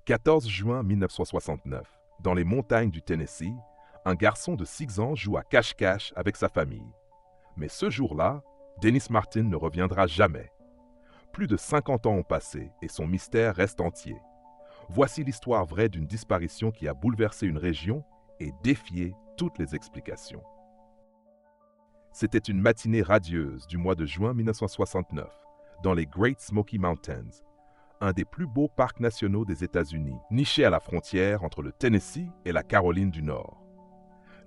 14 juin 1969, dans les montagnes du Tennessee, un garçon de 6 ans joue à cache-cache avec sa famille. Mais ce jour-là, Dennis Martin ne reviendra jamais. Plus de 50 ans ont passé et son mystère reste entier. Voici l'histoire vraie d'une disparition qui a bouleversé une région et défié toutes les explications. C'était une matinée radieuse du mois de juin 1969, dans les Great Smoky Mountains, un des plus beaux parcs nationaux des États-Unis, niché à la frontière entre le Tennessee et la Caroline du Nord.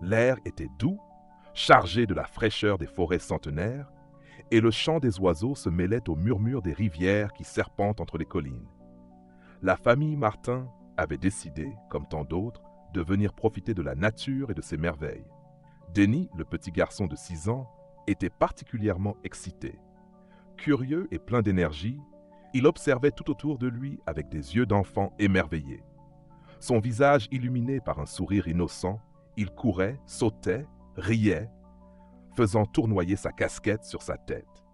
L'air était doux, chargé de la fraîcheur des forêts centenaires, et le chant des oiseaux se mêlait au murmure des rivières qui serpentent entre les collines. La famille Martin avait décidé, comme tant d'autres, de venir profiter de la nature et de ses merveilles. Denny, le petit garçon de 6 ans, était particulièrement excité. Curieux et plein d'énergie, il observait tout autour de lui avec des yeux d'enfant émerveillés. Son visage illuminé par un sourire innocent, il courait, sautait, riait, faisant tournoyer sa casquette sur sa tête.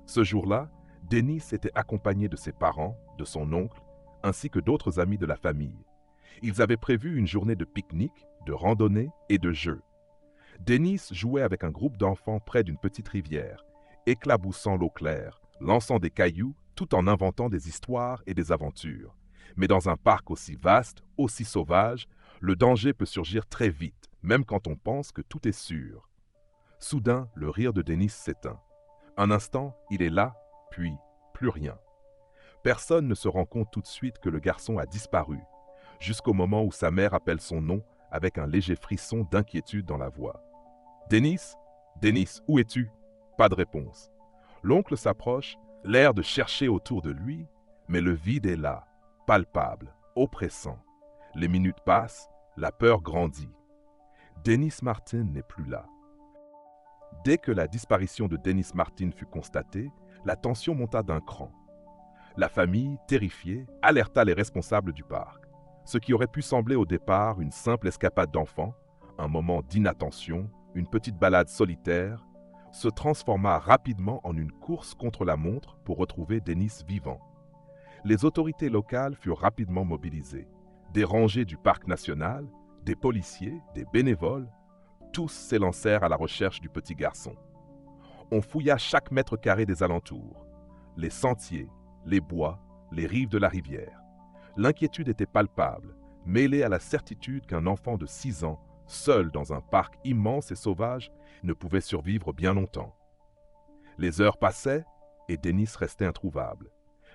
Ce jour-là, Dennis était accompagné de ses parents, de son oncle, ainsi que d'autres amis de la famille. Ils avaient prévu une journée de pique-nique, de randonnée et de jeux. Dennis jouait avec un groupe d'enfants près d'une petite rivière, éclaboussant l'eau claire, lançant des cailloux, tout en inventant des histoires et des aventures. Mais dans un parc aussi vaste, aussi sauvage, le danger peut surgir très vite, même quand on pense que tout est sûr. Soudain, le rire de Dennis s'éteint. Un instant, il est là, puis plus rien. Personne ne se rend compte tout de suite que le garçon a disparu, jusqu'au moment où sa mère appelle son nom avec un léger frisson d'inquiétude dans la voix. « Dennis? Dennis, où es-tu » Pas de réponse. L'oncle s'approche, l'air de chercher autour de lui, mais le vide est là, palpable, oppressant. Les minutes passent, la peur grandit. Dennis Martin n'est plus là. Dès que la disparition de Dennis Martin fut constatée, la tension monta d'un cran. La famille, terrifiée, alerta les responsables du parc. Ce qui aurait pu sembler au départ une simple escapade d'enfants, un moment d'inattention, une petite balade solitaire, se transforma rapidement en une course contre la montre pour retrouver Dennis vivant. Les autorités locales furent rapidement mobilisées. Des rangers du parc national, des policiers, des bénévoles, tous s'élancèrent à la recherche du petit garçon. On fouilla chaque mètre carré des alentours, les sentiers, les bois, les rives de la rivière. L'inquiétude était palpable, mêlée à la certitude qu'un enfant de 6 ans, seul dans un parc immense et sauvage, ne pouvait survivre bien longtemps. Les heures passaient et Dennis restait introuvable.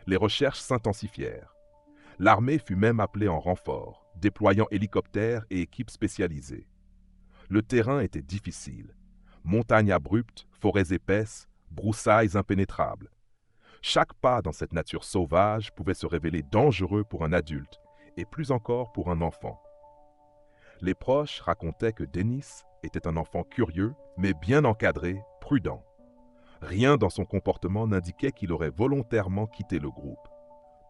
Les recherches s'intensifièrent. L'armée fut même appelée en renfort, déployant hélicoptères et équipes spécialisées. Le terrain était difficile. Montagnes abruptes, forêts épaisses, broussailles impénétrables. Chaque pas dans cette nature sauvage pouvait se révéler dangereux pour un adulte et plus encore pour un enfant. Les proches racontaient que Dennis était un enfant curieux, mais bien encadré, prudent. Rien dans son comportement n'indiquait qu'il aurait volontairement quitté le groupe.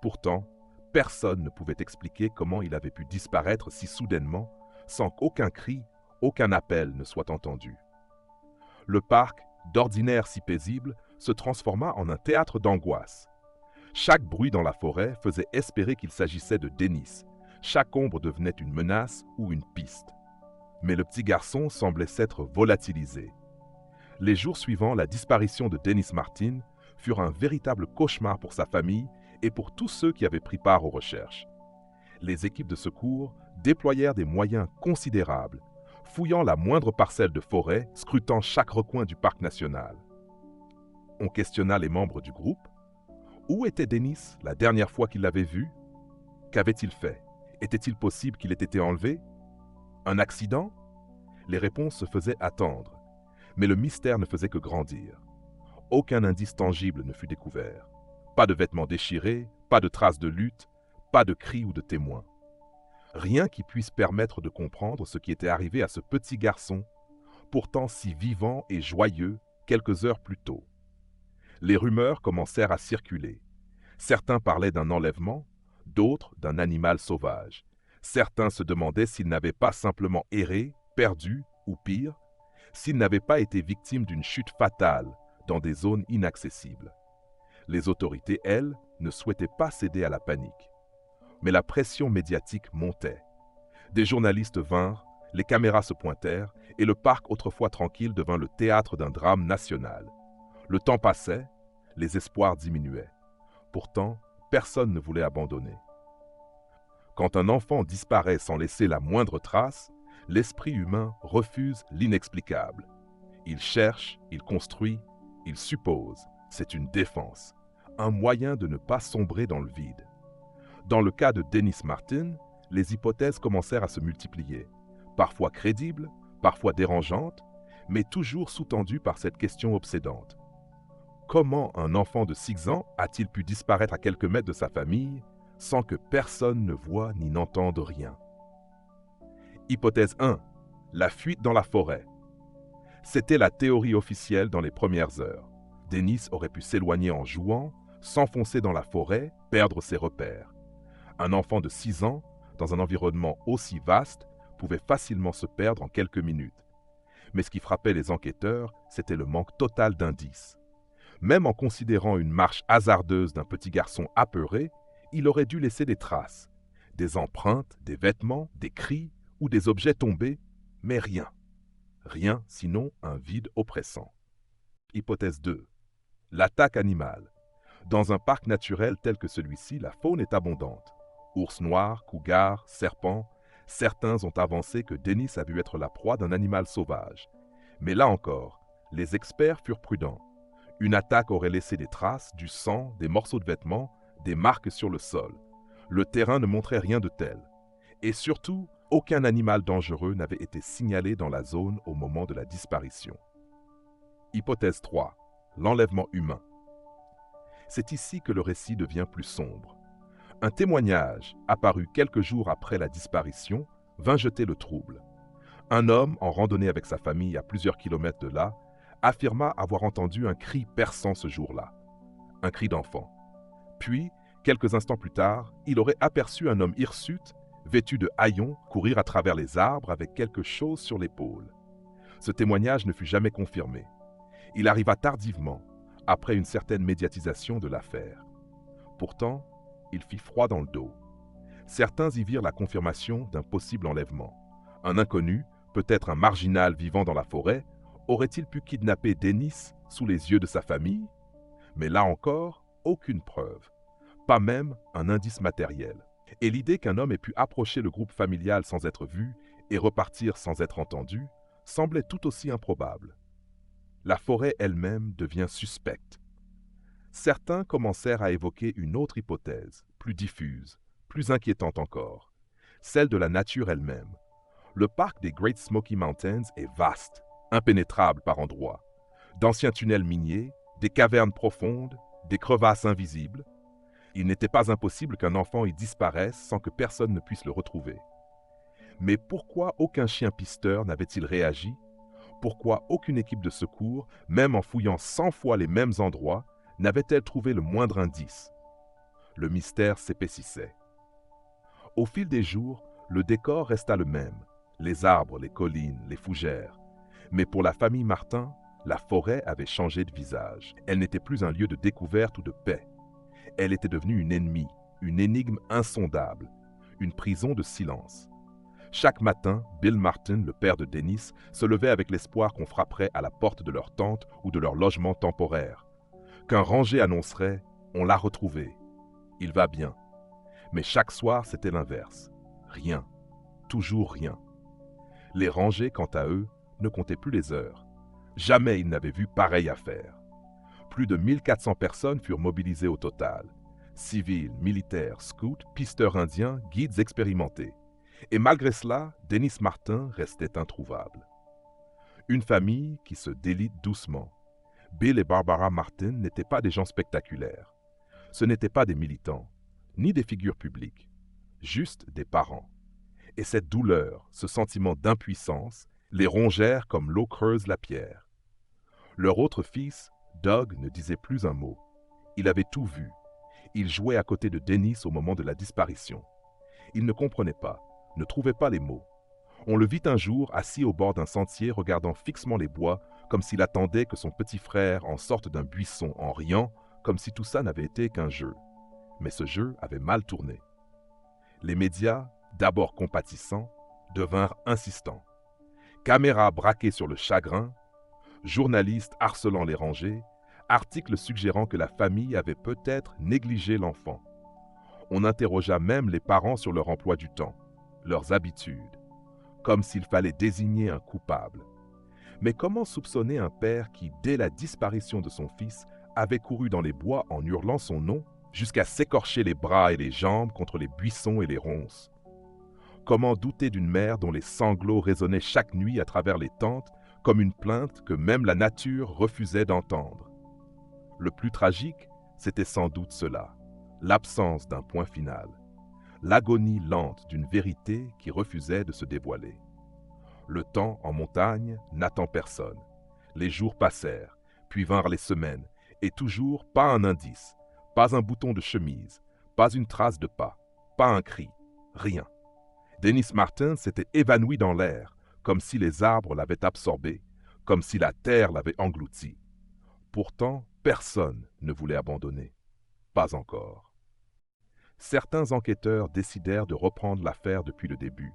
Pourtant, personne ne pouvait expliquer comment il avait pu disparaître si soudainement, sans qu'aucun cri, aucun appel ne soit entendu. Le parc, d'ordinaire si paisible, se transforma en un théâtre d'angoisse. Chaque bruit dans la forêt faisait espérer qu'il s'agissait de Dennis. Chaque ombre devenait une menace ou une piste. Mais le petit garçon semblait s'être volatilisé. Les jours suivant la disparition de Dennis Martin furent un véritable cauchemar pour sa famille et pour tous ceux qui avaient pris part aux recherches. Les équipes de secours déployèrent des moyens considérables, fouillant la moindre parcelle de forêt, scrutant chaque recoin du parc national. On questionna les membres du groupe. Où était Dennis la dernière fois qu'il l'avait vu? Qu'avait-il fait? Était-il possible qu'il ait été enlevé? Un accident? Les réponses se faisaient attendre, mais le mystère ne faisait que grandir. Aucun indice tangible ne fut découvert. Pas de vêtements déchirés, pas de traces de lutte, pas de cris ou de témoins. Rien qui puisse permettre de comprendre ce qui était arrivé à ce petit garçon, pourtant si vivant et joyeux quelques heures plus tôt. Les rumeurs commencèrent à circuler. Certains parlaient d'un enlèvement, d'autres d'un animal sauvage. Certains se demandaient s'il n'avait pas simplement erré, perdu, ou pire, s'il n'avait pas été victime d'une chute fatale dans des zones inaccessibles. Les autorités, elles, ne souhaitaient pas céder à la panique. Mais la pression médiatique montait. Des journalistes vinrent, les caméras se pointèrent, et le parc autrefois tranquille devint le théâtre d'un drame national. Le temps passait, les espoirs diminuaient. Pourtant, personne ne voulait abandonner. Quand un enfant disparaît sans laisser la moindre trace, l'esprit humain refuse l'inexplicable. Il cherche, il construit, il suppose. C'est une défense, un moyen de ne pas sombrer dans le vide. Dans le cas de Dennis Martin, les hypothèses commencèrent à se multiplier, parfois crédibles, parfois dérangeantes, mais toujours sous-tendues par cette question obsédante. Comment un enfant de 6 ans a-t-il pu disparaître à quelques mètres de sa famille sans que personne ne voie ni n'entende rien? Hypothèse 1. La fuite dans la forêt. C'était la théorie officielle dans les premières heures. Dennis aurait pu s'éloigner en jouant, s'enfoncer dans la forêt, perdre ses repères. Un enfant de 6 ans, dans un environnement aussi vaste, pouvait facilement se perdre en quelques minutes. Mais ce qui frappait les enquêteurs, c'était le manque total d'indices. Même en considérant une marche hasardeuse d'un petit garçon apeuré, il aurait dû laisser des traces, des empreintes, des vêtements, des cris ou des objets tombés, mais rien. Rien sinon un vide oppressant. Hypothèse 2. L'attaque animale. Dans un parc naturel tel que celui-ci, la faune est abondante. Ours noirs, cougars, serpents, certains ont avancé que Dennis a vu être la proie d'un animal sauvage. Mais là encore, les experts furent prudents. Une attaque aurait laissé des traces, du sang, des morceaux de vêtements, des marques sur le sol. Le terrain ne montrait rien de tel. Et surtout, aucun animal dangereux n'avait été signalé dans la zone au moment de la disparition. Hypothèse 3. L'enlèvement humain. C'est ici que le récit devient plus sombre. Un témoignage, apparu quelques jours après la disparition, vint jeter le trouble. Un homme, en randonnée avec sa famille à plusieurs kilomètres de là, affirma avoir entendu un cri perçant ce jour-là. Un cri d'enfant. Puis, quelques instants plus tard, il aurait aperçu un homme hirsute, vêtu de haillons, courir à travers les arbres avec quelque chose sur l'épaule. Ce témoignage ne fut jamais confirmé. Il arriva tardivement, après une certaine médiatisation de l'affaire. Pourtant, il fit froid dans le dos. Certains y virent la confirmation d'un possible enlèvement. Un inconnu, peut-être un marginal vivant dans la forêt, aurait-il pu kidnapper Dennis sous les yeux de sa famille? Mais là encore, aucune preuve, pas même un indice matériel. Et l'idée qu'un homme ait pu approcher le groupe familial sans être vu et repartir sans être entendu semblait tout aussi improbable. La forêt elle-même devient suspecte. Certains commencèrent à évoquer une autre hypothèse, plus diffuse, plus inquiétante encore, celle de la nature elle-même. Le parc des Great Smoky Mountains est vaste, impénétrable par endroits. D'anciens tunnels miniers, des cavernes profondes, des crevasses invisibles. Il n'était pas impossible qu'un enfant y disparaisse sans que personne ne puisse le retrouver. Mais pourquoi aucun chien pisteur n'avait-il réagi? Pourquoi aucune équipe de secours, même en fouillant 100 fois les mêmes endroits, n'avait-elle trouvé le moindre indice? Le mystère s'épaississait. Au fil des jours, le décor resta le même, les arbres, les collines, les fougères. Mais pour la famille Martin, la forêt avait changé de visage. Elle n'était plus un lieu de découverte ou de paix. Elle était devenue une ennemie, une énigme insondable, une prison de silence. Chaque matin, Bill Martin, le père de Dennis, se levait avec l'espoir qu'on frapperait à la porte de leur tente ou de leur logement temporaire. Qu'un ranger annoncerait « On l'a retrouvé ». Il va bien. Mais chaque soir, c'était l'inverse. Rien. Toujours rien. Les rangers, quant à eux, ne comptaient plus les heures. Jamais ils n'avaient vu pareille affaire. Plus de 1400 personnes furent mobilisées au total. Civils, militaires, scouts, pisteurs indiens, guides expérimentés. Et malgré cela, Dennis Martin restait introuvable. Une famille qui se délite doucement. Bill et Barbara Martin n'étaient pas des gens spectaculaires. Ce n'étaient pas des militants, ni des figures publiques, juste des parents. Et cette douleur, ce sentiment d'impuissance, les rongèrent comme l'eau creuse la pierre. Leur autre fils, Doug, ne disait plus un mot. Il avait tout vu. Il jouait à côté de Dennis au moment de la disparition. Il ne comprenait pas, ne trouvait pas les mots. On le vit un jour assis au bord d'un sentier regardant fixement les bois comme s'il attendait que son petit frère en sorte d'un buisson en riant comme si tout ça n'avait été qu'un jeu. Mais ce jeu avait mal tourné. Les médias, d'abord compatissants, devinrent insistants. Caméras braquées sur le chagrin, journalistes harcelant les rangées, articles suggérant que la famille avait peut-être négligé l'enfant. On interrogea même les parents sur leur emploi du temps, leurs habitudes, comme s'il fallait désigner un coupable. Mais comment soupçonner un père qui, dès la disparition de son fils, avait couru dans les bois en hurlant son nom jusqu'à s'écorcher les bras et les jambes contre les buissons et les ronces? Comment douter d'une mère dont les sanglots résonnaient chaque nuit à travers les tentes comme une plainte que même la nature refusait d'entendre? Le plus tragique, c'était sans doute cela, l'absence d'un point final, l'agonie lente d'une vérité qui refusait de se dévoiler. Le temps en montagne n'attend personne. Les jours passèrent, puis vinrent les semaines, et toujours pas un indice, pas un bouton de chemise, pas une trace de pas, pas un cri, rien. Dennis Martin s'était évanoui dans l'air, comme si les arbres l'avaient absorbé, comme si la terre l'avait englouti. Pourtant, personne ne voulait abandonner. Pas encore. Certains enquêteurs décidèrent de reprendre l'affaire depuis le début.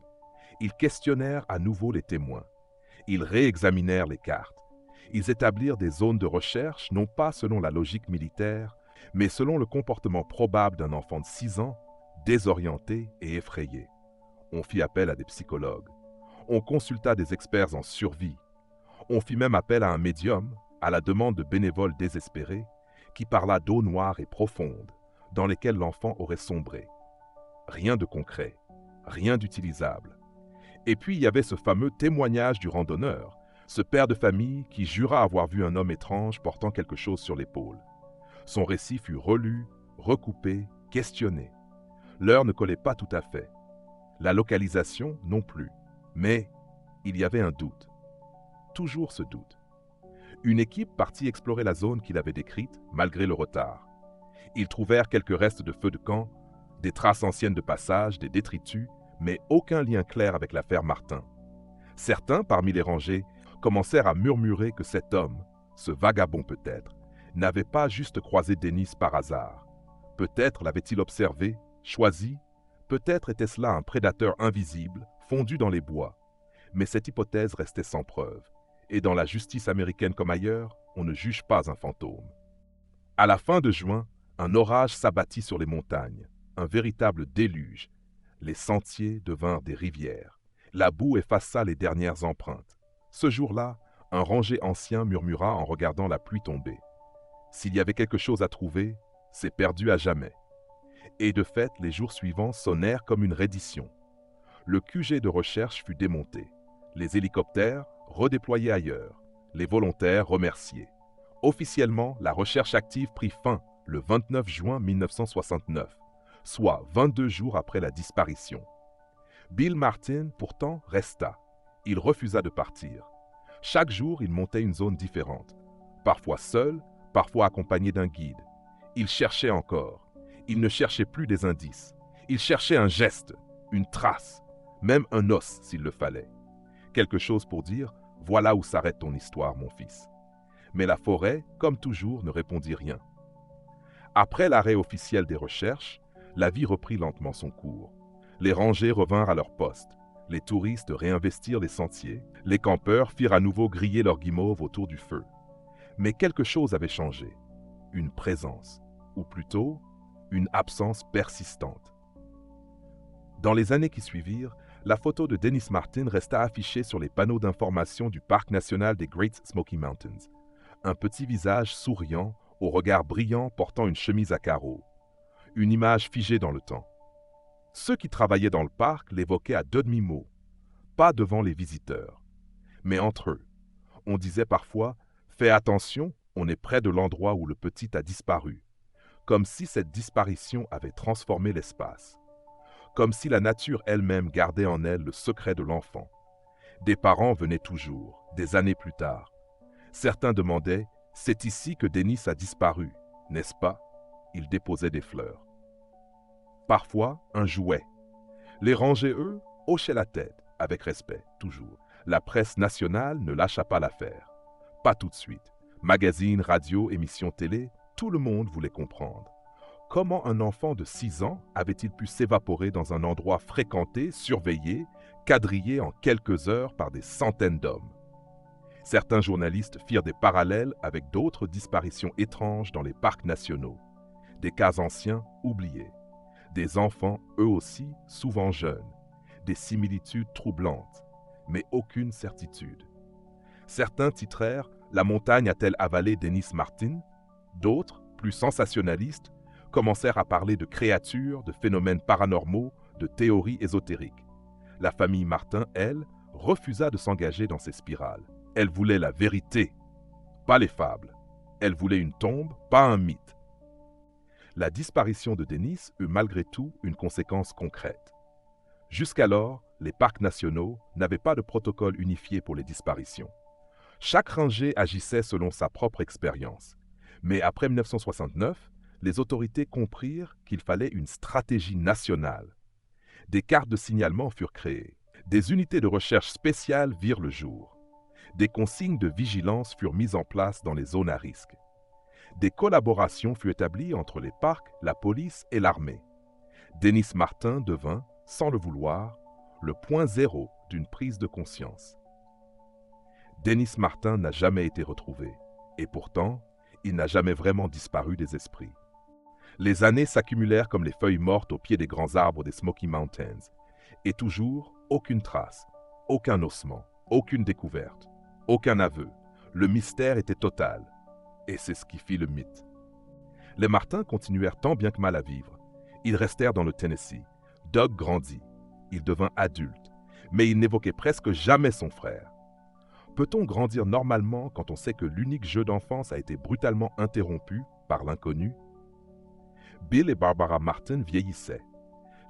Ils questionnèrent à nouveau les témoins. Ils réexaminèrent les cartes. Ils établirent des zones de recherche, non pas selon la logique militaire, mais selon le comportement probable d'un enfant de 6 ans, désorienté et effrayé. On fit appel à des psychologues. On consulta des experts en survie. On fit même appel à un médium, à la demande de bénévoles désespérés, qui parla d'eau noire et profonde, dans lesquelles l'enfant aurait sombré. Rien de concret, rien d'utilisable. Et puis il y avait ce fameux témoignage du randonneur, ce père de famille qui jura avoir vu un homme étrange portant quelque chose sur l'épaule. Son récit fut relu, recoupé, questionné. L'heure ne collait pas tout à fait. La localisation non plus. Mais il y avait un doute. Toujours ce doute. Une équipe partit explorer la zone qu'il avait décrite, malgré le retard. Ils trouvèrent quelques restes de feux de camp, des traces anciennes de passage, des détritus, mais aucun lien clair avec l'affaire Martin. Certains, parmi les rangés, commencèrent à murmurer que cet homme, ce vagabond peut-être, n'avait pas juste croisé Dennis par hasard. Peut-être l'avait-il observé, choisi, peut-être était-ce là un prédateur invisible, fondu dans les bois. Mais cette hypothèse restait sans preuve, et dans la justice américaine comme ailleurs, on ne juge pas un fantôme. À la fin de juin, un orage s'abattit sur les montagnes, un véritable déluge. Les sentiers devinrent des rivières. La boue effaça les dernières empreintes. Ce jour-là, un ranger ancien murmura en regardant la pluie tomber. S'il y avait quelque chose à trouver, c'est perdu à jamais. Et de fait, les jours suivants sonnèrent comme une reddition. Le QG de recherche fut démonté. Les hélicoptères redéployés ailleurs. Les volontaires remerciés. Officiellement, la recherche active prit fin le 29 juin 1969, soit 22 jours après la disparition. Bill Martin, pourtant, resta. Il refusa de partir. Chaque jour, il montait une zone différente. Parfois seul, parfois accompagné d'un guide. Il cherchait encore. Il ne cherchait plus des indices. Il cherchait un geste, une trace, même un os s'il le fallait. Quelque chose pour dire « Voilà où s'arrête ton histoire, mon fils ». Mais la forêt, comme toujours, ne répondit rien. Après l'arrêt officiel des recherches, la vie reprit lentement son cours. Les rangers revinrent à leur poste. Les touristes réinvestirent les sentiers. Les campeurs firent à nouveau griller leurs guimauves autour du feu. Mais quelque chose avait changé. Une présence, ou plutôt, une absence persistante. Dans les années qui suivirent, la photo de Dennis Martin resta affichée sur les panneaux d'information du Parc national des Great Smoky Mountains. Un petit visage souriant, au regard brillant portant une chemise à carreaux. Une image figée dans le temps. Ceux qui travaillaient dans le parc l'évoquaient à demi-mot, pas devant les visiteurs, mais entre eux. On disait parfois « Fais attention, on est près de l'endroit où le petit a disparu », comme si cette disparition avait transformé l'espace, comme si la nature elle-même gardait en elle le secret de l'enfant. Des parents venaient toujours, des années plus tard. Certains demandaient « C'est ici que Dennis a disparu, n'est-ce pas ?» Ils déposaient des fleurs. Parfois, un jouet. Les rangers, eux, hochaient la tête, avec respect, toujours. La presse nationale ne lâcha pas l'affaire. Pas tout de suite. Magazines, radio, émissions télé, tout le monde voulait comprendre. comment un enfant de 6 ans avait-il pu s'évaporer dans un endroit fréquenté, surveillé, quadrillé en quelques heures par des centaines d'hommes? Certains journalistes firent des parallèles avec d'autres disparitions étranges dans les parcs nationaux, des cas anciens oubliés, des enfants eux aussi souvent jeunes, des similitudes troublantes, mais aucune certitude. Certains titrèrent « La montagne a-t-elle avalé Dennis Martin ?» D'autres, plus sensationnalistes, commencèrent à parler de créatures, de phénomènes paranormaux, de théories ésotériques. La famille Martin, elle, refusa de s'engager dans ces spirales. Elle voulait la vérité, pas les fables. Elle voulait une tombe, pas un mythe. La disparition de Dennis eut malgré tout une conséquence concrète. Jusqu'alors, les parcs nationaux n'avaient pas de protocole unifié pour les disparitions. Chaque ranger agissait selon sa propre expérience. Mais après 1969, les autorités comprirent qu'il fallait une stratégie nationale. Des cartes de signalement furent créées. Des unités de recherche spéciales virent le jour. Des consignes de vigilance furent mises en place dans les zones à risque. Des collaborations furent établies entre les parcs, la police et l'armée. Dennis Martin devint, sans le vouloir, le point zéro d'une prise de conscience. Dennis Martin n'a jamais été retrouvé, et pourtant, il n'a jamais vraiment disparu des esprits. Les années s'accumulèrent comme les feuilles mortes au pied des grands arbres des Smoky Mountains, et toujours aucune trace, aucun ossement, aucune découverte, aucun aveu. Le mystère était total, et c'est ce qui fit le mythe. Les Martin continuèrent tant bien que mal à vivre. Ils restèrent dans le Tennessee. Doug grandit, il devint adulte, mais il n'évoquait presque jamais son frère. Peut-on grandir normalement quand on sait que l'unique jeu d'enfance a été brutalement interrompu par l'inconnu? Bill et Barbara Martin vieillissaient.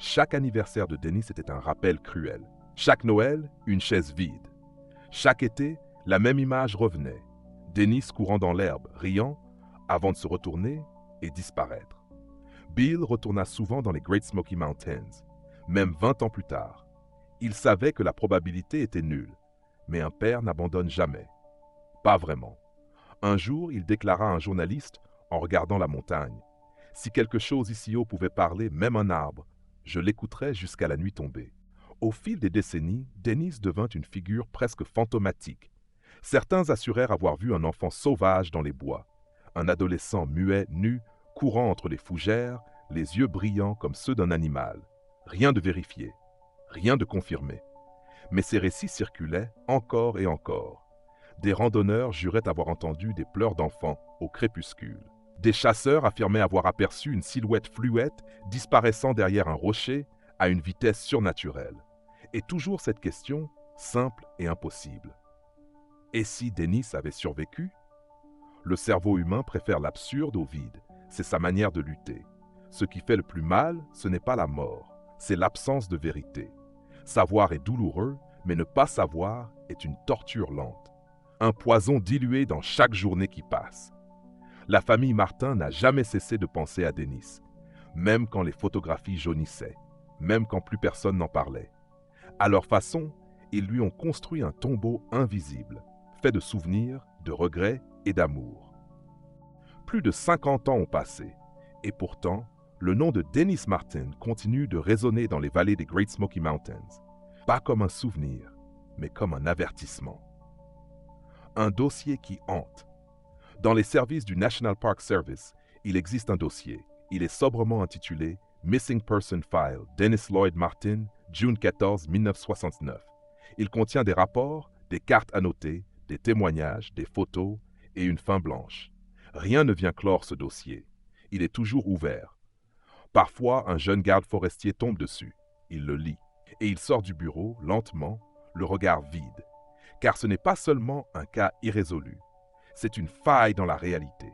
Chaque anniversaire de Dennis était un rappel cruel. Chaque Noël, une chaise vide. Chaque été, la même image revenait. Dennis courant dans l'herbe, riant, avant de se retourner et disparaître. Bill retourna souvent dans les Great Smoky Mountains, même 20 ans plus tard. Il savait que la probabilité était nulle, mais un père n'abandonne jamais. Pas vraiment. Un jour, il déclara à un journaliste, en regardant la montagne, « Si quelque chose ici haut pouvait parler, même un arbre, je l'écouterais jusqu'à la nuit tombée. » Au fil des décennies, Dennis devint une figure presque fantomatique. Certains assurèrent avoir vu un enfant sauvage dans les bois, un adolescent muet, nu, courant entre les fougères, les yeux brillants comme ceux d'un animal. Rien de vérifié, rien de confirmé. Mais ces récits circulaient encore et encore. Des randonneurs juraient avoir entendu des pleurs d'enfants au crépuscule. Des chasseurs affirmaient avoir aperçu une silhouette fluette disparaissant derrière un rocher à une vitesse surnaturelle. Et toujours cette question, simple et impossible. Et si Dennis avait survécu? Le cerveau humain préfère l'absurde au vide. C'est sa manière de lutter. Ce qui fait le plus mal, ce n'est pas la mort, c'est l'absence de vérité. Savoir est douloureux, mais ne pas savoir est une torture lente. Un poison dilué dans chaque journée qui passe. La famille Martin n'a jamais cessé de penser à Dennis, même quand les photographies jaunissaient, même quand plus personne n'en parlait. À leur façon, ils lui ont construit un tombeau invisible, fait de souvenirs, de regrets et d'amour. Plus de 50 ans ont passé, et pourtant, le nom de Dennis Martin continue de résonner dans les vallées des Great Smoky Mountains, pas comme un souvenir, mais comme un avertissement. Un dossier qui hante. Dans les services du National Park Service, il existe un dossier. Il est sobrement intitulé Missing Person File, Dennis Lloyd Martin, June 14, 1969. Il contient des rapports, des cartes annotées, des témoignages, des photos et une fin blanche. Rien ne vient clore ce dossier. Il est toujours ouvert. Parfois, un jeune garde forestier tombe dessus. Il le lit. Et il sort du bureau, lentement, le regard vide. Car ce n'est pas seulement un cas irrésolu. C'est une faille dans la réalité.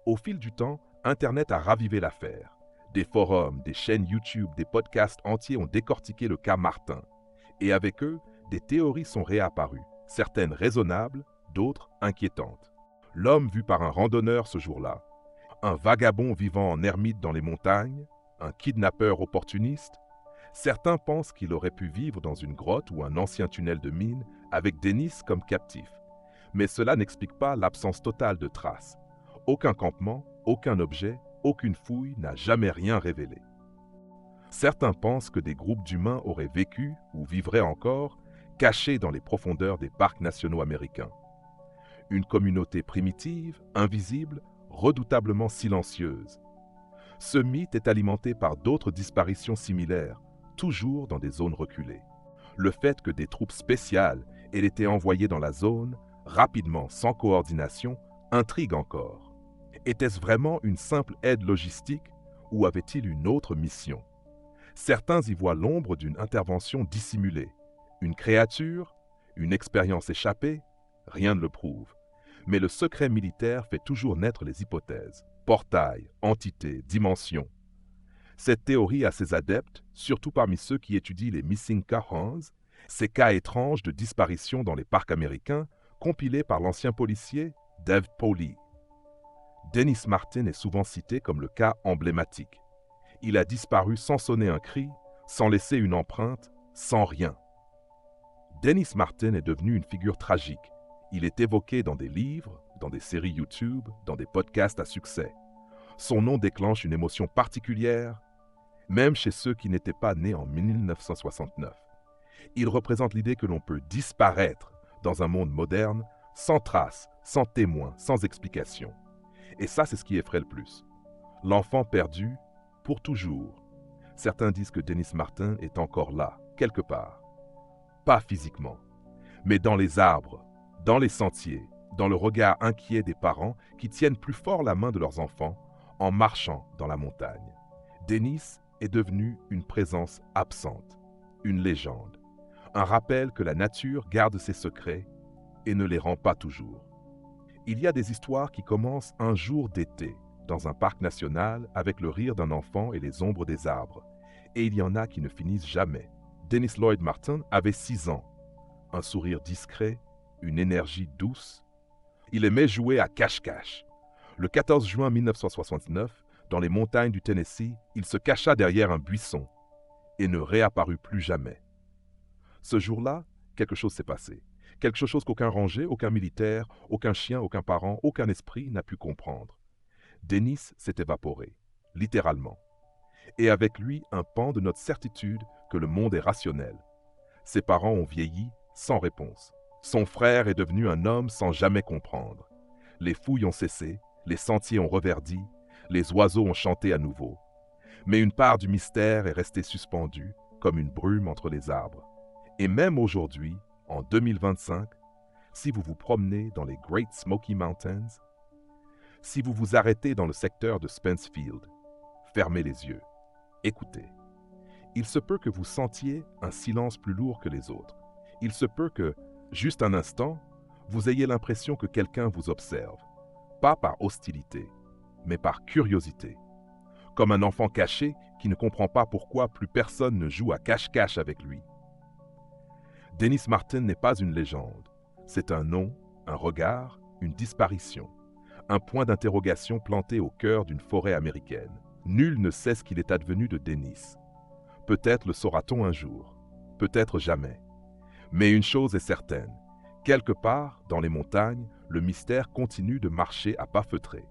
Au fil du temps, Internet a ravivé l'affaire. Des forums, des chaînes YouTube, des podcasts entiers ont décortiqué le cas Martin. Et avec eux, des théories sont réapparues, certaines raisonnables, d'autres inquiétantes. L'homme vu par un randonneur ce jour-là, un vagabond vivant en ermite dans les montagnes, un kidnappeur opportuniste. Certains pensent qu'il aurait pu vivre dans une grotte ou un ancien tunnel de mine avec Dennis comme captif. Mais cela n'explique pas l'absence totale de traces. Aucun campement, aucun objet, aucune fouille n'a jamais rien révélé. Certains pensent que des groupes d'humains auraient vécu ou vivraient encore cachés dans les profondeurs des parcs nationaux américains. Une communauté primitive, invisible, redoutablement silencieuse. Ce mythe est alimenté par d'autres disparitions similaires, toujours dans des zones reculées. Le fait que des troupes spéciales aient été envoyées dans la zone, rapidement, sans coordination, intrigue encore. Était-ce vraiment une simple aide logistique ou avait-il une autre mission? Certains y voient l'ombre d'une intervention dissimulée. Une créature? Une expérience échappée? Rien ne le prouve. Mais le secret militaire fait toujours naître les hypothèses. Portail, entité, dimension. Cette théorie a ses adeptes, surtout parmi ceux qui étudient les missing cajones, ces cas étranges de disparition dans les parcs américains, compilés par l'ancien policier Dave Pauly. Dennis Martin est souvent cité comme le cas emblématique. Il a disparu sans sonner un cri, sans laisser une empreinte, sans rien. Dennis Martin est devenu une figure tragique. Il est évoqué dans des livres, dans des séries YouTube, dans des podcasts à succès. Son nom déclenche une émotion particulière, même chez ceux qui n'étaient pas nés en 1969. Il représente l'idée que l'on peut disparaître dans un monde moderne, sans trace, sans témoin, sans explication. Et ça, c'est ce qui effraie le plus. L'enfant perdu, pour toujours. Certains disent que Dennis Martin est encore là, quelque part. Pas physiquement, mais dans les arbres, dans les sentiers, dans le regard inquiet des parents qui tiennent plus fort la main de leurs enfants en marchant dans la montagne. Dennis est devenu une présence absente, une légende, un rappel que la nature garde ses secrets et ne les rend pas toujours. Il y a des histoires qui commencent un jour d'été, dans un parc national, avec le rire d'un enfant et les ombres des arbres. Et il y en a qui ne finissent jamais. Dennis Lloyd Martin avait 6 ans. Un sourire discret, une énergie douce. Il aimait jouer à cache-cache. Le 14 juin 1969, dans les montagnes du Tennessee, il se cacha derrière un buisson et ne réapparut plus jamais. Ce jour-là, quelque chose s'est passé. Quelque chose qu'aucun ranger, aucun militaire, aucun chien, aucun parent, aucun esprit n'a pu comprendre. Dennis s'est évaporé, littéralement. Et avec lui, un pan de notre certitude que le monde est rationnel. Ses parents ont vieilli sans réponse. Son frère est devenu un homme sans jamais comprendre. Les fouilles ont cessé, les sentiers ont reverdi, les oiseaux ont chanté à nouveau. Mais une part du mystère est restée suspendue, comme une brume entre les arbres. Et même aujourd'hui, en 2025, si vous vous promenez dans les Great Smoky Mountains, si vous vous arrêtez dans le secteur de Spencefield, fermez les yeux, écoutez. Il se peut que vous sentiez un silence plus lourd que les autres. Il se peut que, juste un instant, vous ayez l'impression que quelqu'un vous observe, pas par hostilité, mais par curiosité. Comme un enfant caché qui ne comprend pas pourquoi plus personne ne joue à cache-cache avec lui. Dennis Martin n'est pas une légende. C'est un nom, un regard, une disparition. Un point d'interrogation planté au cœur d'une forêt américaine. Nul ne sait ce qu'il est advenu de Dennis. Peut-être le saura-t-on un jour, peut-être jamais. Mais une chose est certaine, quelque part, dans les montagnes, le mystère continue de marcher à pas feutrés.